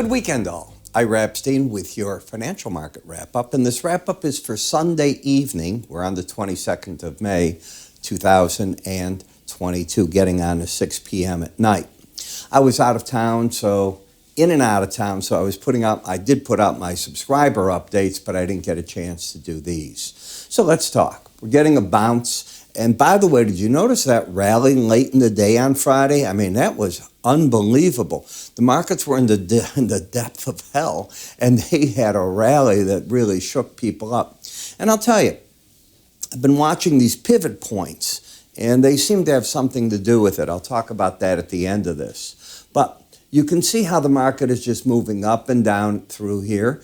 Good weekend, all. Ira Epstein with your financial market wrap-up. And this wrap-up is for Sunday evening. We're on the 22nd of May, 2022, getting on to 6 p.m. at night. I was out of town, so in and out of town, so I did put out my subscriber updates, but I didn't get a chance to do these. So let's talk. We're getting a bounce. And by the way, did you notice that rally late in the day on Friday? I mean, that was unbelievable. The markets were in the depth of hell, and they had a rally that really shook people up. And I'll tell you, I've been watching these pivot points, and they seem to have something to do with it. I'll talk about that at the end of this. But you can see how the market is just moving up and down through here.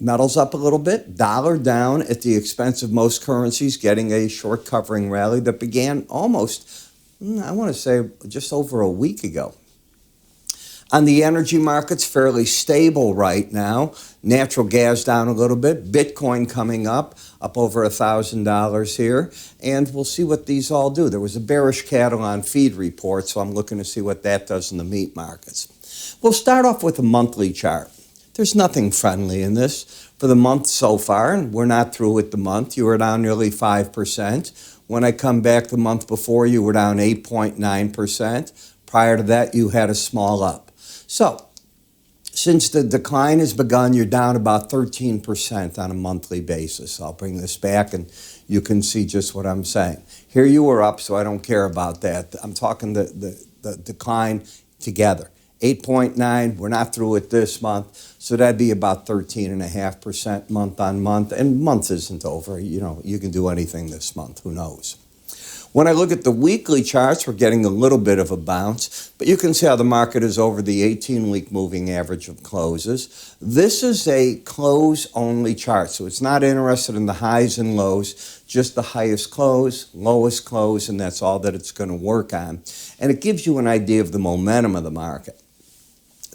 Metals up a little bit, dollar down at the expense of most currencies, getting a short covering rally that began almost, I want to say, just over a week ago. On the energy markets, fairly stable right now. Natural gas down a little bit. Bitcoin coming up over $1,000 here. And we'll see what these all do. There was a bearish cattle on feed report, so I'm looking to see what that does in the meat markets. We'll start off with a monthly chart. There's nothing friendly in this for the month so far, and we're not through with the month. You were down nearly 5%. When I come back the month before, you were down 8.9%. Prior to that, you had a small up. So, since the decline has begun, you're down about 13% on a monthly basis. I'll bring this back and you can see just what I'm saying. Here you were up, so I don't care about that. I'm talking the decline together. 8.9, we're not through it this month, so that'd be about 13.5% month on month, and month isn't over. You know, you can do anything this month, who knows. When I look at the weekly charts, we're getting a little bit of a bounce, but you can see how the market is over the 18-week moving average of closes. This is a close-only chart, so it's not interested in the highs and lows, just the highest close, lowest close, and that's all that it's going to work on. And it gives you an idea of the momentum of the market.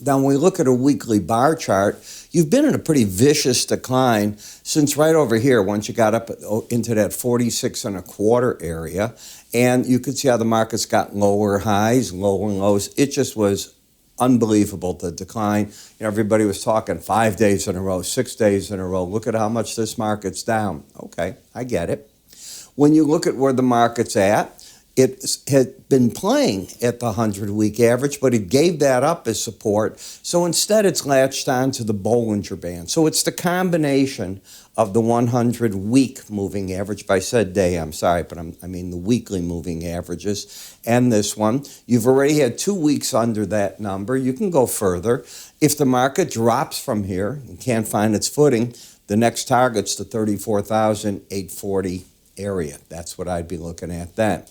Now, when we look at a weekly bar chart, you've been in a pretty vicious decline since right over here, once you got up into that 46.25 area. And you could see how the markets got lower highs, lower lows. It just was unbelievable, the decline. You know, everybody was talking 5 days in a row, 6 days in a row. Look at how much this market's down. Okay, I get it. When you look at where the market's at, it had been playing at the 100-week average, but it gave that up as support. So instead, it's latched on to the Bollinger Band. So it's the combination of the 100-week moving average. If I said day, I'm sorry, but I mean the weekly moving averages. And this one, you've already had 2 weeks under that number. You can go further. If the market drops from here and can't find its footing, the next target's the 34,840 area. That's what I'd be looking at then.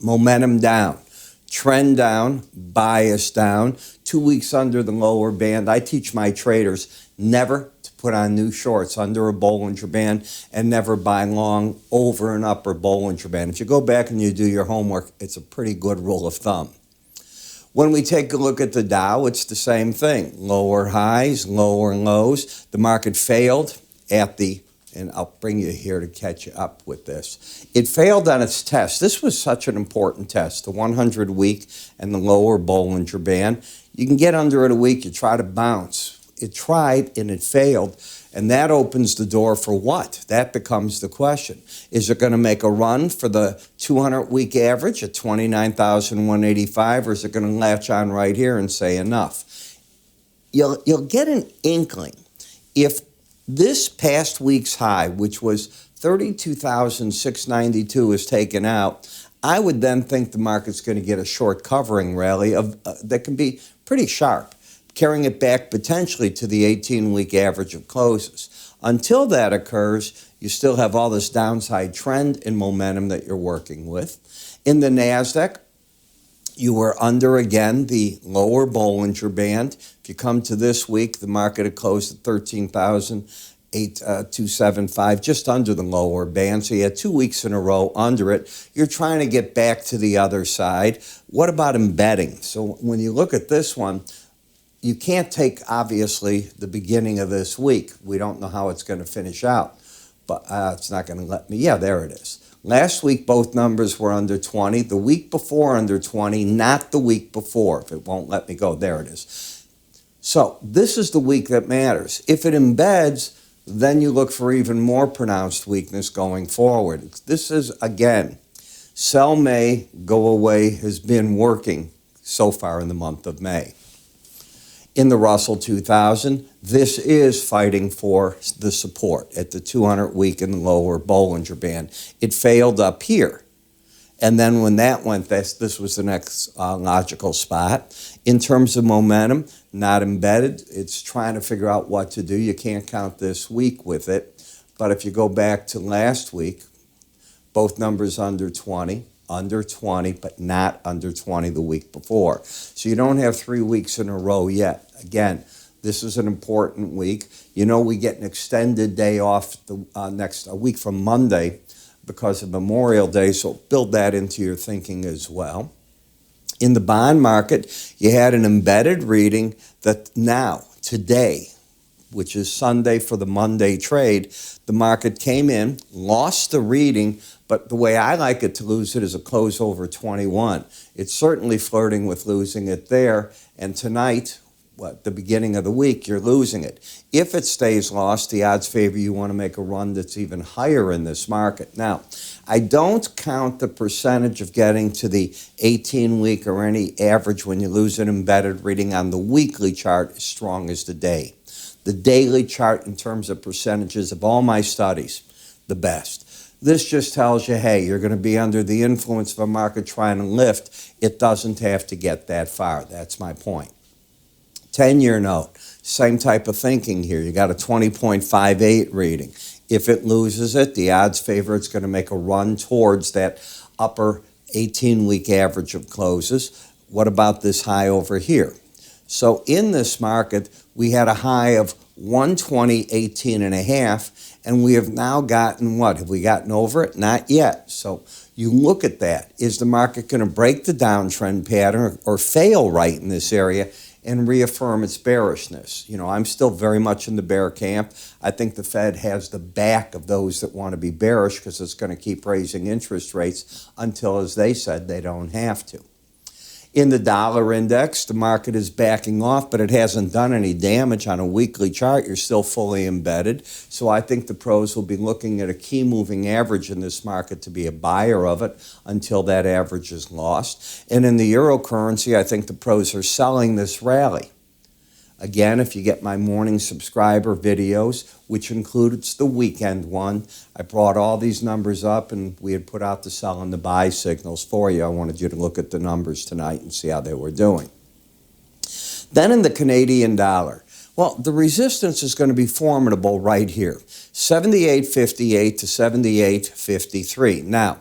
Momentum down, trend down, bias down, 2 weeks under the lower band. I teach my traders never to put on new shorts under a Bollinger Band and never buy long over an upper Bollinger Band. If you go back and you do your homework, it's a pretty good rule of thumb. When we take a look at the Dow, it's the same thing. Lower highs, lower lows. The market failed at the, and I'll bring you here to catch you up with this. It failed on its test. This was such an important test, the 100-week and the lower Bollinger Band. You can get under it a week, you try to bounce. It tried and it failed, and that opens the door for what? That becomes the question. Is it going to make a run for the 200-week average at 29,185, or is it going to latch on right here and say enough? You'll get an inkling if this past week's high, which was 32,692, is taken out. I would then think the market's going to get a short covering rally that can be pretty sharp, carrying it back potentially to the 18-week average of closes. Until that occurs, you still have all this downside trend and momentum that you're working with. In the NASDAQ, you were under, again, the lower Bollinger Band. If you come to this week, the market had closed at 13,275, just under the lower band. So you had 2 weeks in a row under it. You're trying to get back to the other side. What about embedding? So when you look at this one, you can't take, obviously, the beginning of this week. We don't know how it's going to finish out. But it's not going to let me. Yeah, there it is. Last week, both numbers were under 20. The week before, under 20, not the week before. If it won't let me go, there it is. So this is the week that matters. If it embeds, then you look for even more pronounced weakness going forward. This is, again, sell May, go away has been working so far in the month of May. In the Russell 2000, this is fighting for the support at the 200-week and lower Bollinger Band. It failed up here. And then when that went, this was the next logical spot. In terms of momentum, not embedded. It's trying to figure out what to do. You can't count this week with it. But if you go back to last week, both numbers under 20, but not under 20 the week before. So you don't have 3 weeks in a row yet. Again, this is an important week. You know, we get an extended day off a week from Monday because of Memorial Day, so build that into your thinking as well. In the bond market, you had an embedded reading that now, today, which is Sunday for the Monday trade, the market came in, lost the reading, but the way I like it to lose it is a close over 21. It's certainly flirting with losing it there, and tonight, the beginning of the week, you're losing it. If it stays lost, the odds favor you want to make a run that's even higher in this market. Now, I don't count the percentage of getting to the 18-week or any average when you lose an embedded reading on the weekly chart as strong as the day. The daily chart in terms of percentages of all my studies, the best. This just tells you, hey, you're going to be under the influence of a market trying to lift. It doesn't have to get that far. That's my point. 10-year note, same type of thinking here. You got a 20.58 reading. If it loses it, the odds favor it's going to make a run towards that upper 18-week average of closes. What about this high over here? So in this market, we had a high of 120.18.5, and we have now gotten what? Have we gotten over it? Not yet. So you look at that. Is the market going to break the downtrend pattern or fail right in this area and reaffirm its bearishness? You know, I'm still very much in the bear camp. I think the Fed has the back of those that want to be bearish because it's going to keep raising interest rates until, as they said, they don't have to. In the dollar index, the market is backing off, but it hasn't done any damage on a weekly chart. You're still fully embedded. So I think the pros will be looking at a key moving average in this market to be a buyer of it until that average is lost. And in the eurocurrency, I think the pros are selling this rally. Again, if you get my morning subscriber videos, which includes the weekend one, I brought all these numbers up and we had put out the sell and the buy signals for you. I wanted you to look at the numbers tonight and see how they were doing. Then in the Canadian dollar, well, the resistance is going to be formidable right here, 78.58 to 78.53. Now,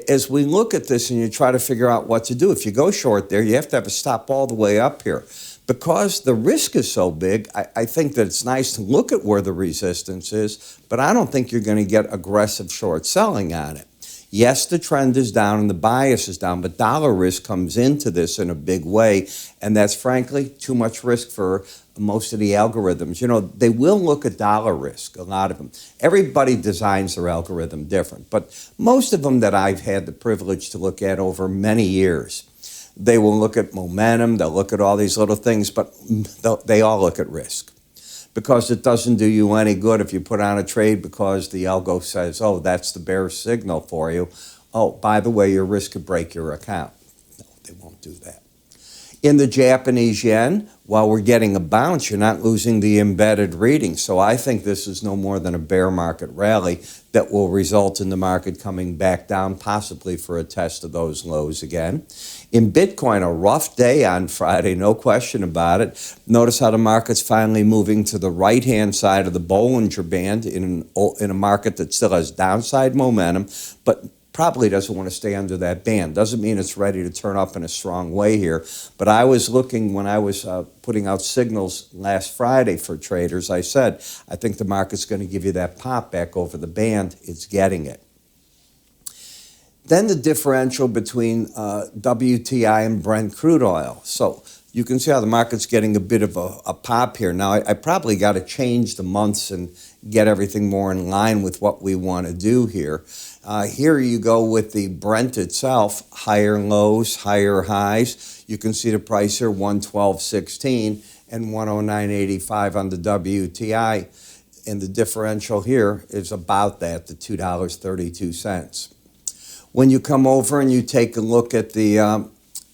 as we look at this and you try to figure out what to do, if you go short there, you have to have a stop all the way up here. Because the risk is so big, I think that it's nice to look at where the resistance is, but I don't think you're going to get aggressive short selling on it. Yes, the trend is down and the bias is down, but dollar risk comes into this in a big way, and that's frankly too much risk for most of the algorithms. You know, they will look at dollar risk, a lot of them. Everybody designs their algorithm different, but most of them that I've had the privilege to look at over many years, they will look at momentum, they'll look at all these little things, but they all look at risk. Because it doesn't do you any good if you put on a trade because the algo says, oh, that's the bear signal for you. Oh, by the way, your risk could break your account. No, they won't do that. In the Japanese yen, while we're getting a bounce, you're not losing the embedded reading. So I think this is no more than a bear market rally that will result in the market coming back down, possibly for a test of those lows again. In Bitcoin, a rough day on Friday, no question about it. Notice how the market's finally moving to the right-hand side of the Bollinger Band in a market that still has downside momentum, but probably doesn't want to stay under that band. Doesn't mean it's ready to turn up in a strong way here. But I was looking when I was putting out signals last Friday for traders, I said, I think the market's going to give you that pop back over the band. It's getting it. Then the differential between WTI and Brent crude oil. So you can see how the market's getting a bit of a pop here. Now, I probably got to change the months and get everything more in line with what we want to do here. Here you go with the Brent itself, higher lows, higher highs. You can see the price here, 112.16, and 109.85 on the WTI. And the differential here is about that, the $2.32. When you come over and you take a look at the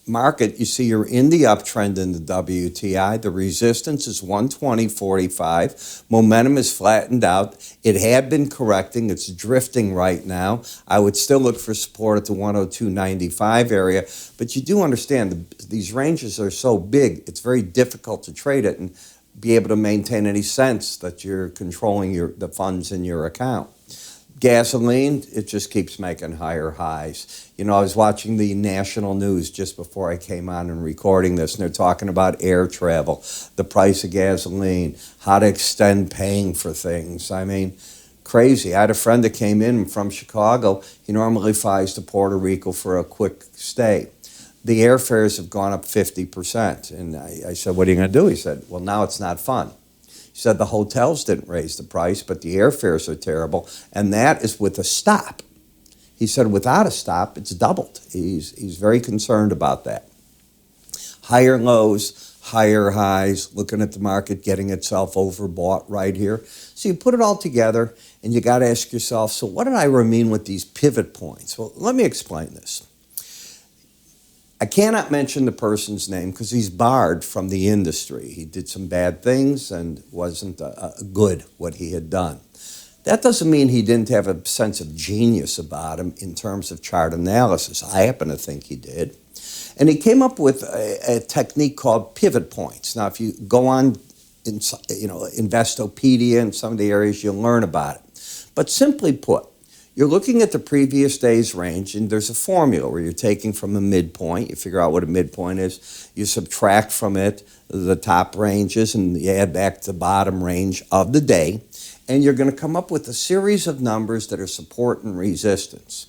market, you see you're in the uptrend in the WTI. The resistance is 120.45. Momentum is flattened out. It had been correcting. It's drifting right now. I would still look for support at the 102.95 area, but you do understand these ranges are so big, it's very difficult to trade it and be able to maintain any sense that you're controlling the funds in your account. Gasoline, it just keeps making higher highs. You know, I was watching the national news just before I came on and recording this, and they're talking about air travel, the price of gasoline, how to extend paying for things. I mean, crazy. I had a friend that came in from Chicago. He normally flies to Puerto Rico for a quick stay. The airfares have gone up 50%. And I said, what are you going to do? He said, well, now it's not fun. He said the hotels didn't raise the price, but the airfares are terrible, and that is with a stop. He said without a stop, it's doubled. He's very concerned about that. Higher lows, higher highs, looking at the market getting itself overbought right here. So you put it all together, and you got to ask yourself, so what did I mean with these pivot points? Well, let me explain this. I cannot mention the person's name because he's barred from the industry. He did some bad things and wasn't good what he had done. That doesn't mean he didn't have a sense of genius about him in terms of chart analysis. I happen to think he did. And he came up with a technique called pivot points. Now, if you go on Investopedia and some of the areas, you'll learn about it. But simply put, you're looking at the previous day's range, and there's a formula where you're taking from a midpoint. You figure out what a midpoint is. You subtract from it the top ranges, and you add back the bottom range of the day. And you're going to come up with a series of numbers that are support and resistance.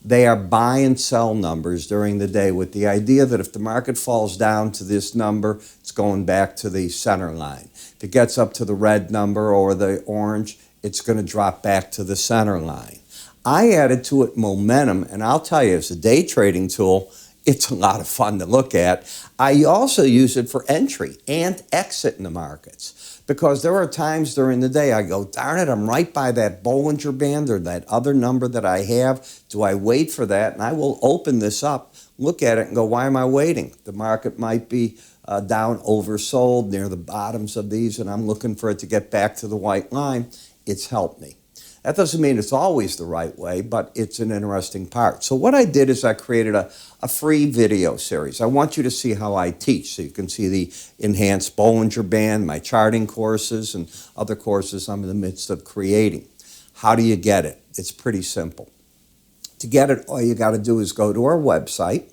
They are buy and sell numbers during the day with the idea that if the market falls down to this number, it's going back to the center line. If it gets up to the red number or the orange, it's going to drop back to the center line. I added to it momentum, and I'll tell you, as a day trading tool, it's a lot of fun to look at. I also use it for entry and exit in the markets because there are times during the day I go, darn it, I'm right by that Bollinger Band or that other number that I have. Do I wait for that? And I will open this up, look at it, and go, why am I waiting? The market might be down oversold near the bottoms of these, and I'm looking for it to get back to the white line. It's helped me. That doesn't mean it's always the right way, but it's an interesting part. So what I did is I created a free video series. I want you to see how I teach, so you can see the enhanced Bollinger Band, my charting courses, and other courses I'm in the midst of creating. How do you get it? It's pretty simple. To get it, all you got to do is go to our website,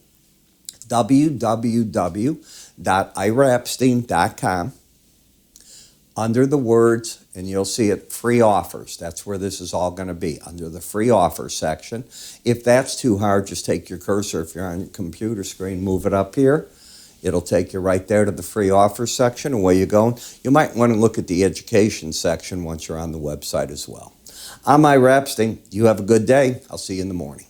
www.iraepstein.com. Under the words, and you'll see it, free offers. That's where this is all going to be, under the free offer section. If that's too hard, just take your cursor, if you're on your computer screen, move it up here. It'll take you right there to the free offer section, away you go. You might want to look at the education section once you're on the website as well. I'm Ira Epstein. You have a good day. I'll see you in the morning.